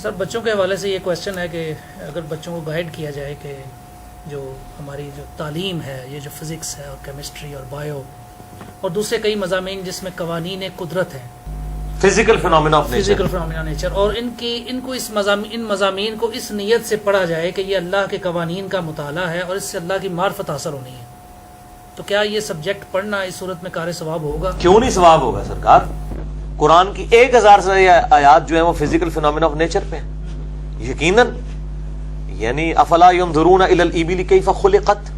سر بچوں کے حوالے سے یہ کویشچن ہے کہ اگر بچوں کو گائیڈ کیا جائے کہ جو ہماری جو تعلیم ہے، یہ جو فزکس ہے اور کیمسٹری اور بایو اور دوسرے کئی مضامین جس میں قوانین قدرت ہیں، فزیکل فینومینا آف نیچر، اور ان کو ان مضامین کو اس نیت سے پڑھا جائے کہ یہ اللہ کے قوانین کا مطالعہ ہے اور اس سے اللہ کی معرفت حاصل ہونی ہے، تو کیا یہ سبجیکٹ پڑھنا اس صورت میں کار ثواب ہوگا؟ کیوں نہیں ثواب ہوگا سرکار؟ قرآن کی 1000 سے آیات جو ہیں وہ فزیکل فینومینا آف نیچر پہ ہیں یقیناً. یعنی افلا ينظرون الى الابل كيف خلقت،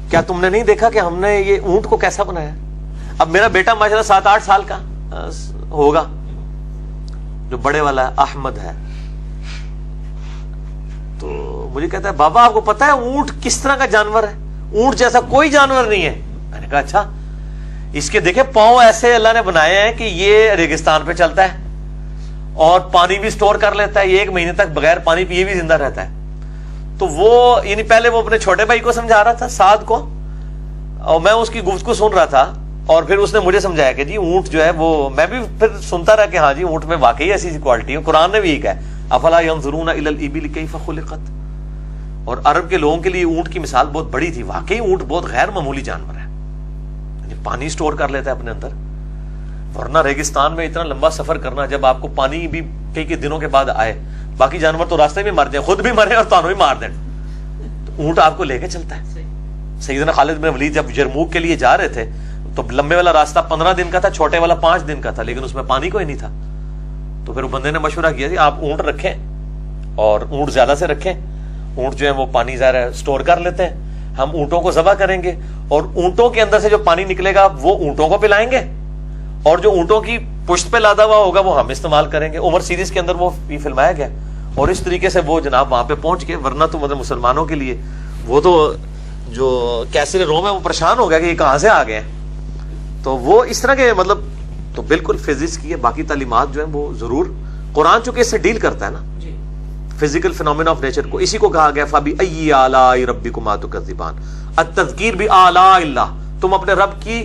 کیا تم نے نہیں دیکھا کہ ہم نے یہ اونٹ کو کیسا بنایا؟ اب میرا بیٹا ماشاءاللہ 7-8 سال کا ہوگا، جو بڑے والا ہے احمد ہے، تو مجھے کہتا ہے بابا آپ کو پتا ہے اونٹ کس طرح کا جانور ہے؟ اونٹ جیسا کوئی جانور نہیں ہے. میں نے کہا اچھا. اس کے دیکھیں پاؤں ایسے اللہ نے بنائے ہیں کہ یہ ریگستان پہ چلتا ہے اور پانی بھی سٹور کر لیتا ہے، یہ 1 مہینے تک بغیر پانی پیے بھی زندہ رہتا ہے. تو وہ یعنی پہلے وہ اپنے چھوٹے بھائی کو سمجھا رہا تھا، سعد کو، اور میں اس کی گفتگو سن رہا تھا، اور پھر اس نے مجھے سمجھایا کہ جی اونٹ جو ہے وہ، میں بھی پھر سنتا رہا کہ ہاں جی اونٹ میں واقعی ایسی کوالٹی ہے. قرآن نے بھی یہ کہا ہے افلا ينظرون الى الابل كيف خلقت. اور عرب کے لوگوں کے لیے اونٹ کی مثال بہت بڑی تھی. واقعی اونٹ بہت غیر معمولی جانور ہے، پانی سٹور کر لیتا ہے اپنے اندر، ورنہ ریگستان میں اتنا لمبا سفر کرنا، جب آپ کو پانی بھی کئی دنوں کے بعد آئے، باقی جانور تو راستے میں مر جائیں، خود بھی مرے اور تانوں بھی مار دیں، تو اونٹ آپ کو لے کے چلتا ہے. سیدنا خالد بن ولید جب یرموک کے لیے جا رہے تھے تو لمبے والا راستہ 15 دن کا تھا، چھوٹے والا 5 دن کا تھا، لیکن اس میں پانی کوئی نہیں تھا. تو پھر بندے نے مشورہ کیا جی آپ اونٹ رکھیں، اور اونٹ زیادہ سے رکھیں، اونٹ جو ہے وہ پانی ظاہر سٹور کر لیتے ہیں، ہم اونٹوں کو ذبح کریں گے اور اونٹوں کے اندر سے جو پانی نکلے گا وہ اونٹوں کو پلائیں گے، اور جو اونٹوں کی پشت پہ لادا ہوا ہوگا وہ ہم استعمال کریں گے. عمر سیریز کے اندر وہ بھی فلمایا گیا، اور اس طریقے سے وہ جناب وہاں پہ پہنچ گئے. ورنہ تو مطلب مسلمانوں کے لیے وہ تو جو کیسر روم ہے وہ پریشان ہو گیا کہ یہ کہاں سے آ گئے. تو وہ اس طرح کے مطلب تو بالکل فزکس کی ہے. باقی تعلیمات جو ہیں وہ ضرور قرآن چونکہ اس سے ڈیل کرتا ہے نا فزیکل فینومینا آف نیچر کو. اسی کو کہا گیا فَبِأَيِّ آلَاءِ رَبِّكُمَا تُكَذِّبَانِ، التذکیر بآلاء اللہ، تم اپنے رب کی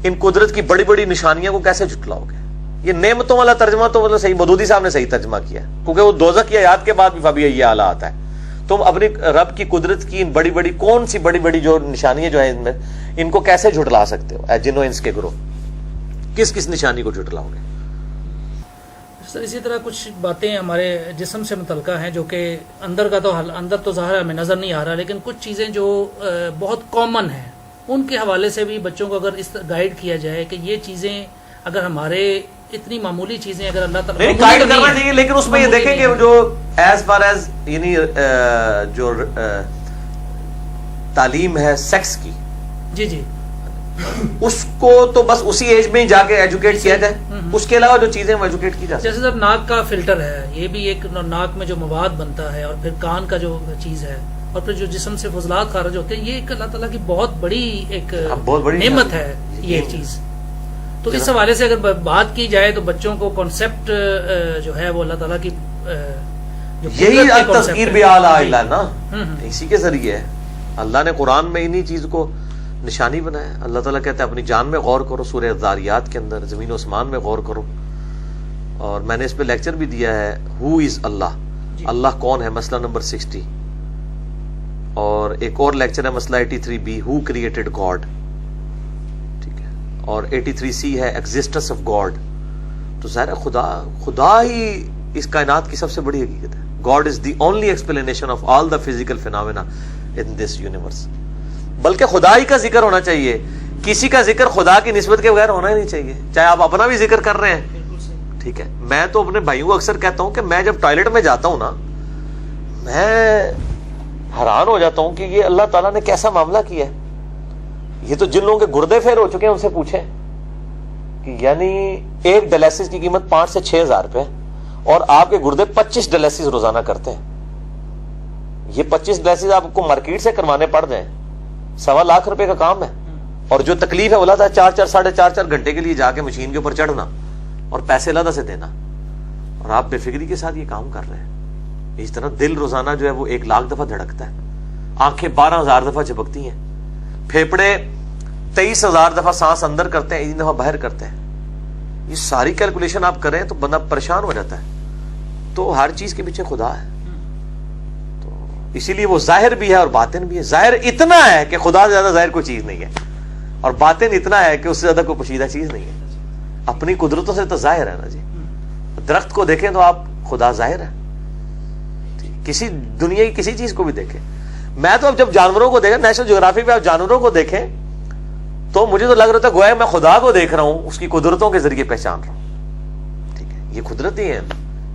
ان قدرت کی بڑی بڑی نشانیاں کو کیسے جھٹلاؤ گے. یہ نعمتوں والا ترجمہ تو مطلب صحیح مودودی صاحب نے صحیح ترجمہ کیا ہے، کیونکہ وہ دوزخ کی آیات کے بعد بھی فَبِأَيِّ آلَاء آتا ہے. تم اپنی رب کی قدرت کی ان بڑی بڑی کون سی بڑی بڑی جو نشانیاں جو ہیں ان میں، ان کو کیسے جھٹلا سکتے ہو؟ اے جن و انس کے گروہ، کس کس نشانی کو جھٹلاؤ گے؟ سر اسی طرح کچھ باتیں ہمارے جسم سے متعلقہ ہیں جو کہ اندر کا تو اندر تو ظاہر ہمیں نظر نہیں آ رہا، لیکن کچھ چیزیں جو بہت کامن ہیں ان کے حوالے سے بھی بچوں کو اگر اس گائیڈ کیا جائے کہ یہ چیزیں اگر ہمارے اتنی معمولی چیزیں اگر اللہ تعالیٰ گائیڈ کرنا چاہیے، لیکن اس میں یہ دیکھیں کہ جو ایز فار ایز یعنی جو تعلیم ہے سیکس کی، جی اس کو تو بس اسی ایج میں ہی جا کے ایجوکیٹ کیا جائے، اس کے علاوہ جو چیزیں وہ ایجوکیٹ کی جائے. جیسے سر ناک کا فلٹر ہے، یہ بھی ایک ناک میں جو مواد بنتا ہے، اور پھر کان کا جو چیز ہے، اور پھر جو جسم سے فضلات خارج ہوتے ہیں، یہ ایک اللہ تعالیٰ کی بہت بڑی ایک نعمت ہے یہ چیز. تو اس حوالے سے اگر بات کی جائے تو بچوں کو کانسیپٹ جو ہے وہ اللہ تعالیٰ کی یہی تذکیر بآلاء اللہ نا، اسی کے ذریعے ہے. اللہ نے قرآن میں انہی چیز کو نشانی بنایا. اللہ تعالیٰ کہتا ہے اپنی جان میں غور کرو، سورہ ذاریات کے اندر زمین و آسمان میں غور کرو. اور میں نے اس پہ لیکچر بھی دیا ہے ہو از اللہ، اللہ کون ہے، مسئلہ نمبر 60. اور ایک اور لیکچر ہے مسئلہ 83B ہو کریٹڈ گاڈ، ٹھیک ہے. اور 83C ہے ایگزسٹنس آف گاڈ. تو ظاہر خدا ہی اس کائنات کی سب سے بڑی حقیقت ہے. God is the only explanation of all the physical phenomena in this universe. بلکہ خدا ہی کا ذکر ہونا چاہیے، کسی کا ذکر خدا کی نسبت کے بغیر ہونا ہی نہیں چاہیے، چاہے آپ اپنا بھی ذکر کر رہے ہیں. ٹھیک ہے. میں تو اپنے بھائیوں کو اکثر کہتا ہوں کہ میں جب ٹوائلٹ میں جاتا ہوں نا، میں حیران ہو جاتا ہوں کہ یہ اللہ تعالیٰ نے کیسا معاملہ کیا ہے. یہ تو جن لوگوں کے گردے پھیر ہو چکے ہیں ان سے پوچھیں کہ یعنی ایک ڈائلسس کی قیمت 5 سے 6 ہزار روپے، اور آپ کے گردے 25 ڈائلسس روزانہ کرتے ہیں. یہ 25 ڈائلسس آپ کو مارکیٹ سے کروانے پڑ جائیں، 1.25 لاکھ روپے کا کام ہے. اور جو تکلیف ہے وہ تھا 4-4 گھنٹے کے لیے جا کے مشین کے اوپر چڑھنا اور پیسے لادہ سے دینا، اور آپ بے فکری کے ساتھ یہ کام کر رہے ہیں. اس طرح دل روزانہ جو ہے وہ 1 لاکھ دفعہ دھڑکتا ہے، آنکھیں 12,000 دفعہ جھپکتی ہیں، پھیپڑے 23,000 دفعہ سانس اندر کرتے ہیں، 1 دفعہ باہر کرتے ہیں. یہ ساری کیلکولیشن آپ کریں تو بندہ پریشان ہو جاتا ہے. تو ہر چیز کے پیچھے خدا ہے. تو اسی لیے وہ ظاہر بھی ہے اور باطن بھی ہے. ظاہر اتنا ہے کہ خدا سے زیادہ ظاہر کوئی چیز نہیں ہے, اور باطن اتنا ہے کہ اس سے زیادہ کوئی پوشیدہ چیز نہیں ہے. اپنی قدرتوں سے تو ظاہر ہے نا جی. درخت کو دیکھیں تو آپ خدا ظاہر ہے. کسی دنیا کی کسی چیز کو بھی دیکھیں. میں تو اب جب جانوروں کو دیکھیں, نیشنل جغرافی پہ آپ جانوروں کو دیکھیں تو مجھے تو لگ رہا تھا گویا میں خدا کو دیکھ رہا ہوں, اس کی قدرتوں کے ذریعے پہچان رہا ہوں. ٹھیک ہے, یہ قدرتی ہیں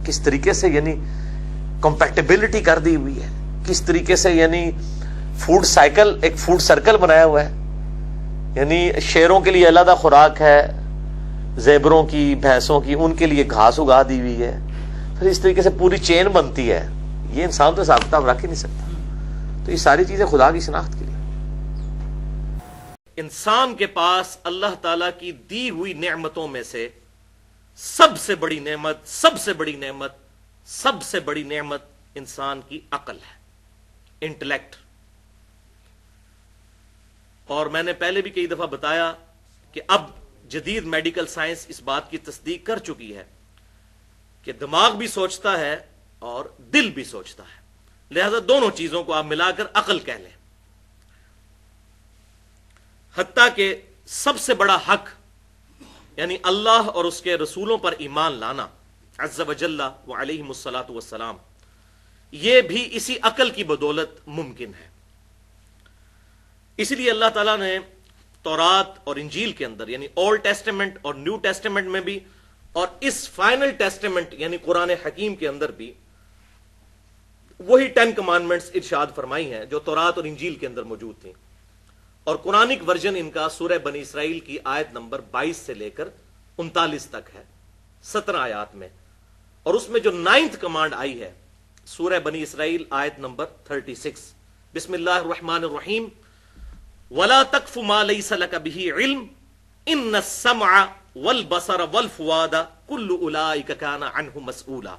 کس طریقے سے یعنی کمپیٹیبلٹی کر دی ہوئی ہے, کس طریقے سے یعنی فوڈ سائیکل, ایک فوڈ سرکل بنایا ہوا ہے. یعنی شیروں کے لیے علیحدہ خوراک ہے, زیبروں کی, بھینسوں کی, ان کے لیے گھاس اگا دی ہوئی ہے. پھر اس طریقے سے پوری چین بنتی ہے. یہ انسان تو حساب کتاب رکھ ہی نہیں سکتا. تو یہ ساری چیزیں خدا کی شناخت کے لیے. انسان کے پاس اللہ تعالیٰ کی دی ہوئی نعمتوں میں سے سب سے بڑی نعمت, سب سے بڑی نعمت, سب سے بڑی نعمت انسان کی عقل ہے, انٹلیکٹ. اور میں نے پہلے بھی کئی دفعہ بتایا کہ اب جدید میڈیکل سائنس اس بات کی تصدیق کر چکی ہے کہ دماغ بھی سوچتا ہے اور دل بھی سوچتا ہے, لہذا دونوں چیزوں کو آپ ملا کر عقل کہہ لیں. حتیٰ کہ سب سے بڑا حق یعنی اللہ اور اس کے رسولوں پر ایمان لانا عز وجل وعلیہم الصلاۃ والسلام, یہ بھی اسی عقل کی بدولت ممکن ہے. اس لیے اللہ تعالیٰ نے تورات اور انجیل کے اندر یعنی اولڈ ٹیسٹیمنٹ اور نیو ٹیسٹیمنٹ میں بھی, اور اس فائنل ٹیسٹیمنٹ یعنی قرآن حکیم کے اندر بھی وہی 10 کمانڈمنٹس ارشاد فرمائی ہیں جو تورات اور انجیل کے اندر موجود تھیں. اور قرآنک ورژن ان کا سورہ بنی اسرائیل کی آیت نمبر 22 سے لے کر 39 تک ہے, 17 آیات میں. اور اس میں جو 9th کمانڈ آئی ہے سورہ بنی اسرائیل آیت نمبر 36, بسم اللہ الرحمن الرحیم, وَلَا تَقْفُ مَا لَيْسَ لَكَ بِهِ عِلْمٌ إِنَّ السَّمْعَ وَالْبَصَرَ وَالْفُؤَادَ كُلُّ أُولَٰئِكَ كَانَ عَنْهُ مسئولا.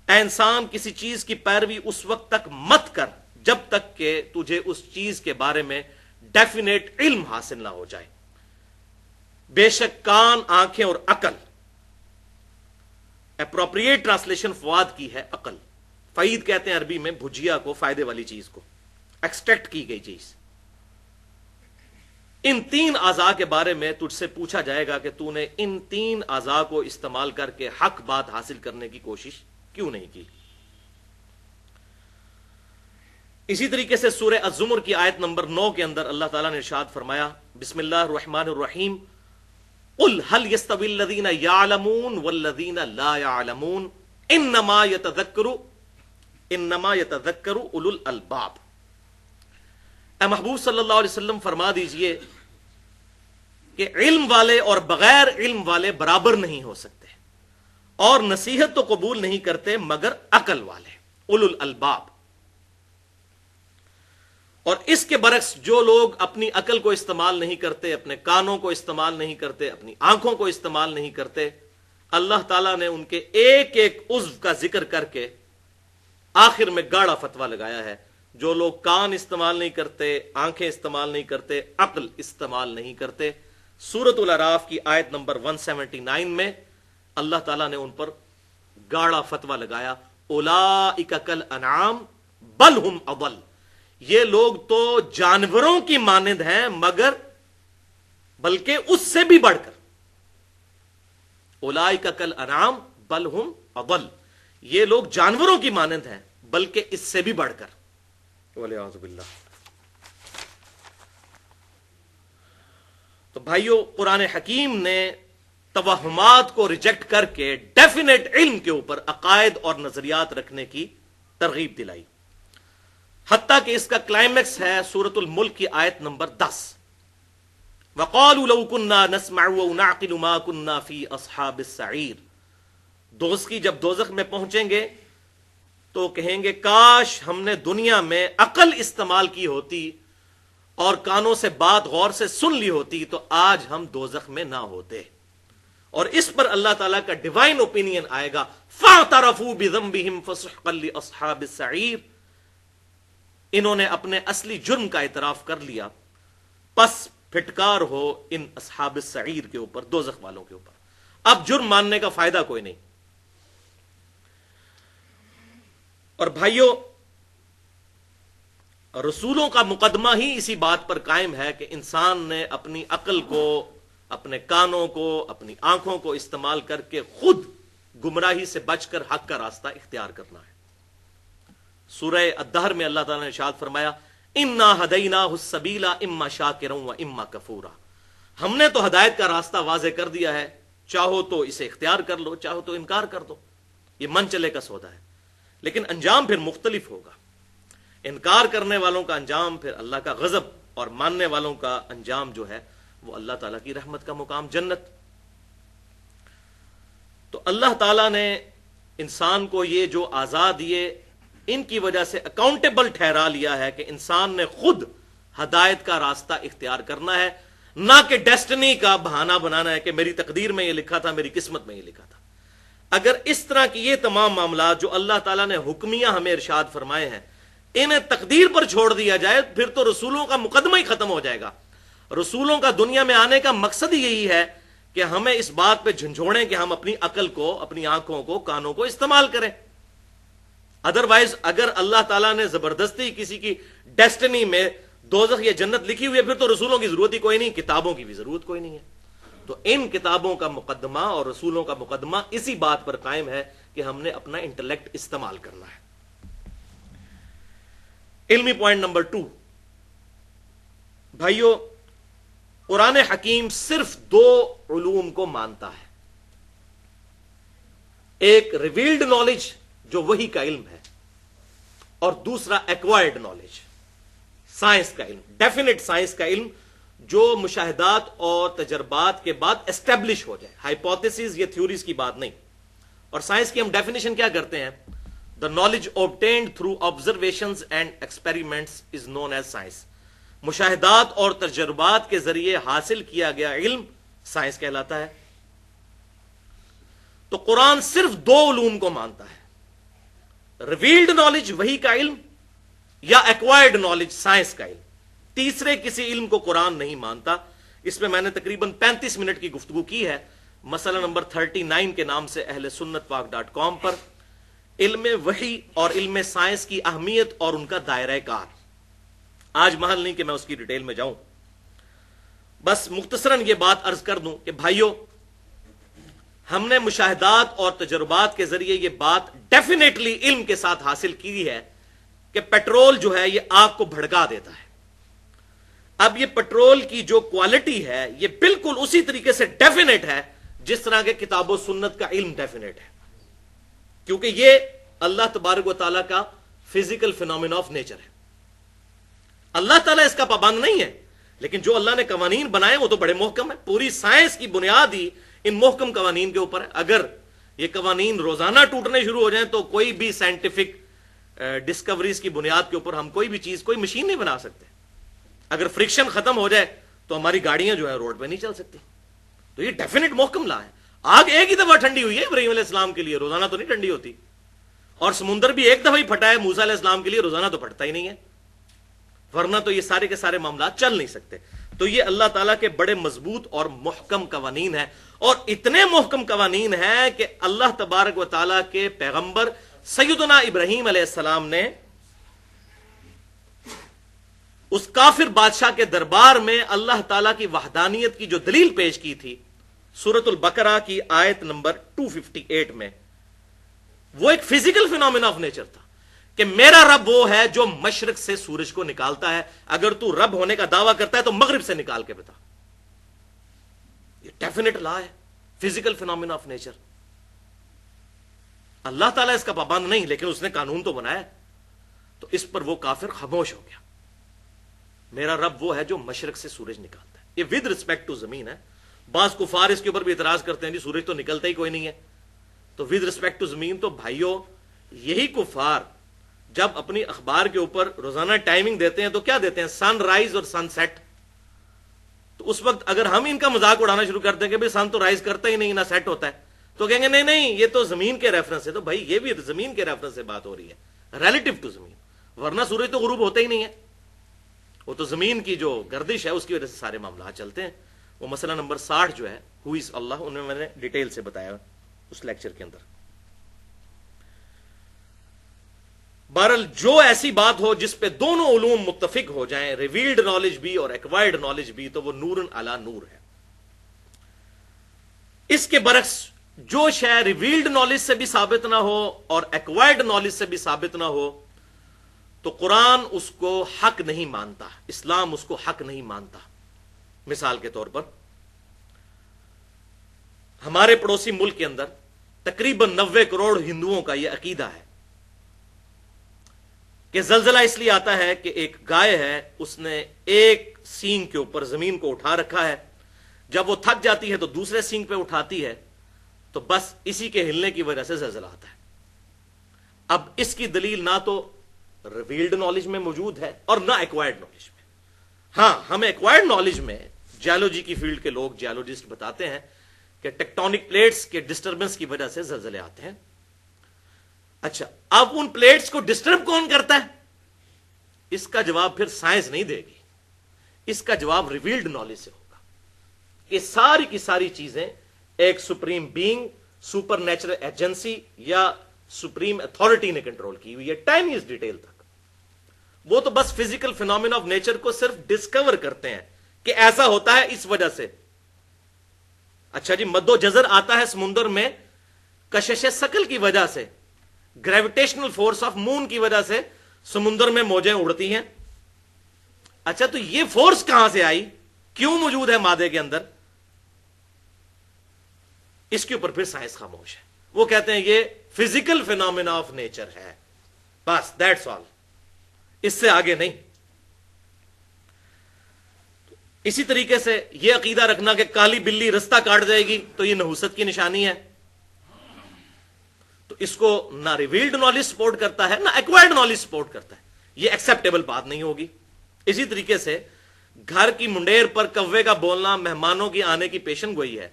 اے انسان, کسی چیز کی پیروی اس وقت تک مت کر جب تک کہ تجھے اس چیز کے بارے میں ڈیفینیٹ علم حاصل نہ ہو جائے. بے شک کان, آنکھیں اور عقل, اپروپریٹ ٹرانسلیشن فواد کی ہے عقل. فعید کہتے ہیں عربی میں بھجیا کو, فائدے والی چیز کو, ایکسٹریکٹ کی گئی چیز. ان 3 اعضاء کے بارے میں تجھ سے پوچھا جائے گا کہ تو نے ان 3 اعضاء کو استعمال کر کے حق بات حاصل کرنے کی کوشش کیوں نہیں کی. اسی طریقے سے سورہ الزمر کی آیت نمبر 9 کے اندر اللہ تعالیٰ نے ارشاد فرمایا, بسم اللہ الرحمن الرحیم, قل هل يستوي الذين يعلمون والذين لا يعلمون انما يتذكر اولو الالباب. اے محبوب صلی اللہ علیہ وسلم فرما دیجئے کہ علم والے اور بغیر علم والے برابر نہیں ہو سکتے, اور نصیحت تو قبول نہیں کرتے مگر عقل والے, اولو الالباب. اور اس کے برعکس جو لوگ اپنی عقل کو استعمال نہیں کرتے, اپنے کانوں کو استعمال نہیں کرتے, اپنی آنکھوں کو استعمال نہیں کرتے, اللہ تعالیٰ نے ان کے ایک ایک عضو کا ذکر کر کے آخر میں گاڑا فتویٰ لگایا ہے. جو لوگ کان استعمال نہیں کرتے, آنکھیں استعمال نہیں کرتے, عقل استعمال نہیں کرتے, سورۃ الاعراف کی آیت نمبر 179 میں اللہ تعالیٰ نے ان پر گاڑا فتویٰ لگایا, اولئک کالانعام بل ہم اضل. یہ لوگ تو جانوروں کی مانند ہیں مگر بلکہ اس سے بھی بڑھ کر, اولئک کالانعام بل ہم اضل, یہ لوگ جانوروں کی مانند ہیں بلکہ اس سے بھی بڑھ کر. والعیاذ باللہ. تو بھائیو, قرآن حکیم نے توہمات کو ریجیکٹ کر کے ڈیفینیٹ علم کے اوپر عقائد اور نظریات رکھنے کی ترغیب دلائی. حتیٰ کہ اس کا کلائمیکس ہے سورۃ الملک کی آیت نمبر 10, وَقَالُوا لَوْ كُنَّا نَسْمَعُ وَنَعْقِلُ مَا كُنَّا فِي أَصْحَابِ السَّعِيرِ. دوزخی جب دوزخ میں پہنچیں گے تو کہیں گے کاش ہم نے دنیا میں عقل استعمال کی ہوتی اور کانوں سے بات غور سے سن لی ہوتی تو آج ہم دوزخ میں نہ ہوتے. اور اس پر اللہ تعالیٰ کا ڈیوائن اوپینین آئے گا, فَاعْتَرَفُوا بِذَنبِهِمْ فَسُحْقًا لِأَصْحَابِ السَّعِيرِ. انہوں نے اپنے اصلی جرم کا اعتراف کر لیا, پس پھٹکار ہو ان اصحاب السعیر کے اوپر, دوزخ والوں کے اوپر. اب جرم ماننے کا فائدہ کوئی نہیں. اور بھائیوں، رسولوں کا مقدمہ ہی اسی بات پر قائم ہے کہ انسان نے اپنی عقل کو، اپنے کانوں کو، اپنی آنکھوں کو استعمال کر کے خود گمراہی سے بچ کر حق کا راستہ اختیار کرنا ہے. سورہ الدہر میں اللہ تعالیٰ نے ارشاد فرمایا انا ہدیناہ السبیل اما شاکرا و اما کفورا. ہم نے تو ہدایت کا راستہ واضح کر دیا ہے، چاہو تو اسے اختیار کر لو، چاہو تو انکار کر دو. یہ من چلے کا سودا ہے، لیکن انجام پھر مختلف ہوگا. انکار کرنے والوں کا انجام پھر اللہ کا غضب، اور ماننے والوں کا انجام جو ہے وہ اللہ تعالیٰ کی رحمت کا مقام جنت. تو اللہ تعالیٰ نے انسان کو یہ جو آزاد دیے، ان کی وجہ سے اکاؤنٹیبل ٹھہرا لیا ہے کہ انسان نے خود ہدایت کا راستہ اختیار کرنا ہے، نہ کہ ڈیسٹنی کا بہانہ بنانا ہے کہ میری تقدیر میں یہ لکھا تھا، میری قسمت میں یہ لکھا تھا. اگر اس طرح کی یہ تمام معاملات جو اللہ تعالیٰ نے حکمیہ ہمیں ارشاد فرمائے ہیں انہیں تقدیر پر چھوڑ دیا جائے، پھر تو رسولوں کا مقدمہ ہی ختم ہو جائے گا. رسولوں کا دنیا میں آنے کا مقصد ہی یہی ہے کہ ہمیں اس بات پہ جھنجھوڑیں کہ ہم اپنی عقل کو، اپنی آنکھوں کو، کانوں کو استعمال کریں. ادروائز اگر اللہ تعالیٰ نے زبردستی کسی کی ڈیسٹنی میں دوزخ یا جنت لکھی ہوئی ہے، پھر تو رسولوں کی ضرورت ہی کوئی نہیں، کتابوں کی بھی ضرورت کوئی نہیں ہے. تو ان کتابوں کا مقدمہ اور رسولوں کا مقدمہ اسی بات پر قائم ہے کہ ہم نے اپنا انٹلیکٹ استعمال کرنا ہے. علمی پوائنٹ نمبر 2، بھائیو، قرآن حکیم صرف 2 علوم کو مانتا ہے. ایک ریویلڈ نالج جو وحی کا علم ہے، اور دوسرا ایکوائرڈ نالج، سائنس کا علم، ڈیفینٹ سائنس کا علم جو مشاہدات اور تجربات کے بعد اسٹیبلش ہو جائے. ہائپوتھیسز یا تھیوریز کی بات نہیں. اور سائنس کی ہم ڈیفینیشن کیا کرتے ہیں؟ The knowledge obtained through observations and experiments is known as science. مشاہدات اور تجربات کے ذریعے حاصل کیا گیا علم سائنس کہلاتا ہے. تو قرآن صرف 2 علوم کو مانتا ہے، ریویلڈ نالج وحی کا علم یا ایکوائرڈ نالج سائنس کا علم. تیسرے کسی علم کو قرآن نہیں مانتا. اس میں میں نے تقریباً 35 منٹ کی گفتگو کی ہے، مسئلہ نمبر 39 کے نام سے اہل سنت پاک.com پر، علم وحی اور علم سائنس کی اہمیت اور ان کا دائرہ کار. آج محل نہیں کہ میں اس کی ڈیٹیل میں جاؤں، بس مختصراً یہ بات عرض کر دوں کہ بھائیو، ہم نے مشاہدات اور تجربات کے ذریعے یہ بات ڈیفینیٹلی علم کے ساتھ حاصل کی ہے کہ پیٹرول جو ہے یہ آگ کو بھڑکا دیتا ہے. اب یہ پیٹرول کی جو کوالٹی ہے یہ بالکل اسی طریقے سے ڈیفینیٹ ہے جس طرح کے کتاب و سنت کا علم ڈیفینیٹ ہے، کیونکہ یہ اللہ تبارک و تعالیٰ کا فزیکل فینومینا آف نیچر ہے. اللہ تعالیٰ اس کا پابند نہیں ہے، لیکن جو اللہ نے قوانین بنائے وہ تو بڑے محکم ہے. پوری سائنس کی بنیاد ہی ان محکم قوانین کے اوپر ہے. اگر یہ قوانین روزانہ ٹوٹنے شروع ہو جائیں تو کوئی بھی سائنٹیفک ڈسکوریز کی بنیاد کے اوپر ہم کوئی بھی چیز، کوئی مشین نہیں بنا سکتے. اگر فرکشن ختم ہو جائے تو ہماری گاڑیاں جو ہے روڈ پہ نہیں چل سکتی. تو یہ ڈیفینیٹ محکم لا ہے. آگ ایک ہی دفعہ ٹھنڈی ہوئی ہے ابراہیم علیہ السلام کے لیے، روزانہ تو نہیں ٹھنڈی ہوتی. اور سمندر بھی ایک دفعہ ہی پھٹا ہے موسیٰ علیہ السلام کے لیے، روزانہ تو پھٹتا ہی نہیں ہے، ورنہ تو یہ سارے کے سارے معاملات چل نہیں سکتے. تو یہ اللہ تعالیٰ کے بڑے مضبوط اور محکم قوانین ہیں، اور اتنے محکم قوانین ہیں کہ اللہ تبارک و تعالیٰ کے پیغمبر سیدنا ابراہیم علیہ السلام نے اس کافر بادشاہ کے دربار میں اللہ تعالیٰ کی وحدانیت کی جو دلیل پیش کی تھی سورۃ البقرہ کی آیت نمبر 258 میں، وہ ایک فزیکل فینومینا آف نیچر تھا کہ میرا رب وہ ہے جو مشرق سے سورج کو نکالتا ہے. اگر تو رب ہونے کا دعویٰ کرتا ہے تو مغرب سے نکال کے بتا. یہ ڈیفینیٹ لا ہے، فزیکل فینومینا آف نیچر. اللہ تعالیٰ اس کا پابند نہیں، لیکن اس نے قانون تو بنایا. تو اس پر وہ کافر خاموش ہو گیا. میرا رب وہ ہے جو مشرق سے سورج نکالتا ہے. یہ ود رسپیکٹ ٹو زمین ہے. بعض کفار اس کے اوپر بھی اعتراض کرتے ہیں جی سورج تو نکلتا ہی کوئی نہیں ہے. تو ود رسپیکٹ ٹو زمین، تو بھائیوں یہی کفار جب اپنی اخبار کے اوپر روزانہ ٹائمنگ دیتے ہیں تو کیا دیتے ہیں؟ سن رائز اور سن سیٹ. تو اس وقت اگر ہم ان کا مذاق اڑانا شروع کر دیں کہ بھائی سن تو رائز کرتا ہی نہیں، نہ سیٹ ہوتا ہے، تو کہیں گے نہیں نہیں یہ تو زمین کے ریفرنس ہے. تو بھائی یہ بھی زمین کے ریفرنس سے بات ہو رہی ہے، ریلیٹو ٹو زمین، ورنہ سورج تو غروب ہوتا ہی نہیں ہے. وہ تو زمین کی جو گردش ہے اس کی وجہ سے سارے معاملات چلتے ہیں. وہ مسئلہ نمبر 60 جو ہے ہو از اللہ، ان میں نے ڈیٹیل سے بتایا اس لیکچر کے اندر. بہرحال جو ایسی بات ہو جس پہ دونوں علوم متفق ہو جائیں، ریویلڈ نالج بھی اور ایکوائرڈ نالج بھی، تو وہ نور علی نور ہے. اس کے برعکس جو شے ریویلڈ نالج سے بھی ثابت نہ ہو اور ایکوائرڈ نالج سے بھی ثابت نہ ہو تو قرآن اس کو حق نہیں مانتا، اسلام اس کو حق نہیں مانتا. مثال کے طور پر ہمارے پڑوسی ملک کے اندر تقریباً 90 کروڑ ہندوؤں کا یہ عقیدہ ہے کہ زلزلہ اس لیے آتا ہے کہ ایک گائے ہے، اس نے ایک سینگ کے اوپر زمین کو اٹھا رکھا ہے، جب وہ تھک جاتی ہے تو دوسرے سینگ پہ اٹھاتی ہے، تو بس اسی کے ہلنے کی وجہ سے زلزلہ آتا ہے. اب اس کی دلیل نہ تو ریویلڈ نالج میں موجود ہے اور نہ ایکوائرڈ نالج میں. ہاں، ہمیں ایکوائرڈ نالج میں جیولوجی کی فیلڈ کے لوگ جیولوجسٹ بتاتے ہیں کہ ٹیکٹونک پلیٹس کے ڈسٹربنس کی وجہ سے زلزلے آتے ہیں. اچھا، اب ان پلیٹس کو ڈسٹرب کون کرتا ہے؟ اس کا جواب پھر سائنس نہیں دے گی، اس کا جواب ریویلڈ نالج سے ہوگا کہ ساری کی ساری چیزیں ایک supreme being, super natural agency یا سپریم اتھارٹی نے کنٹرول کی ہوئی ہے، ٹائنیسٹ ڈیٹیل تک. وہ تو بس فزیکل فینومینا آف نیچر کو صرف ڈسکور کرتے ہیں کہ ایسا ہوتا ہے اس وجہ سے. اچھا جی، مد و جزر آتا ہے سمندر میں کشش ثقل کی وجہ سے، گریویٹیشنل فورس آف مون کی وجہ سے سمندر میں موجیں اڑتی ہیں. اچھا، تو یہ فورس کہاں سے آئی، کیوں موجود ہے مادے کے اندر؟ اس کے اوپر پھر سائنس خاموش ہے. وہ کہتے ہیں یہ فزیکل فینومینا آف نیچر ہے، بس دیٹس آل، اس سے آگے نہیں. اسی طریقے سے یہ عقیدہ رکھنا کہ کالی بلی رستہ کاٹ جائے گی تو یہ نحوست کی نشانی ہے، تو اس کو نہ ریویلڈ نالج سپورٹ کرتا ہے نہ ایکوائرڈ نالج سپورٹ کرتا ہے. یہ ایکسیپٹیبل بات نہیں ہوگی. اسی طریقے سے گھر کی منڈیر پر کوے کا بولنا مہمانوں کی آنے کی پیشن گوئی ہے،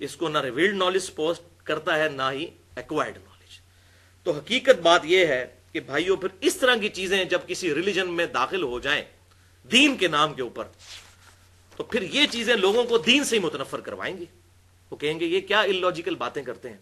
اس کو نہ ریویلڈ نالج سپورٹ کرتا ہے نہ ہی ایکوائرڈ نالج. تو حقیقت بات یہ ہے کہ بھائیوں، پھر اس طرح کی چیزیں جب کسی ریلیجن میں داخل ہو جائیں دین کے نام کے اوپر، تو پھر یہ چیزیں لوگوں کو دین سے ہی متنفر کروائیں گی. وہ کہیں گے یہ کیا اللاجیکل باتیں کرتے ہیں.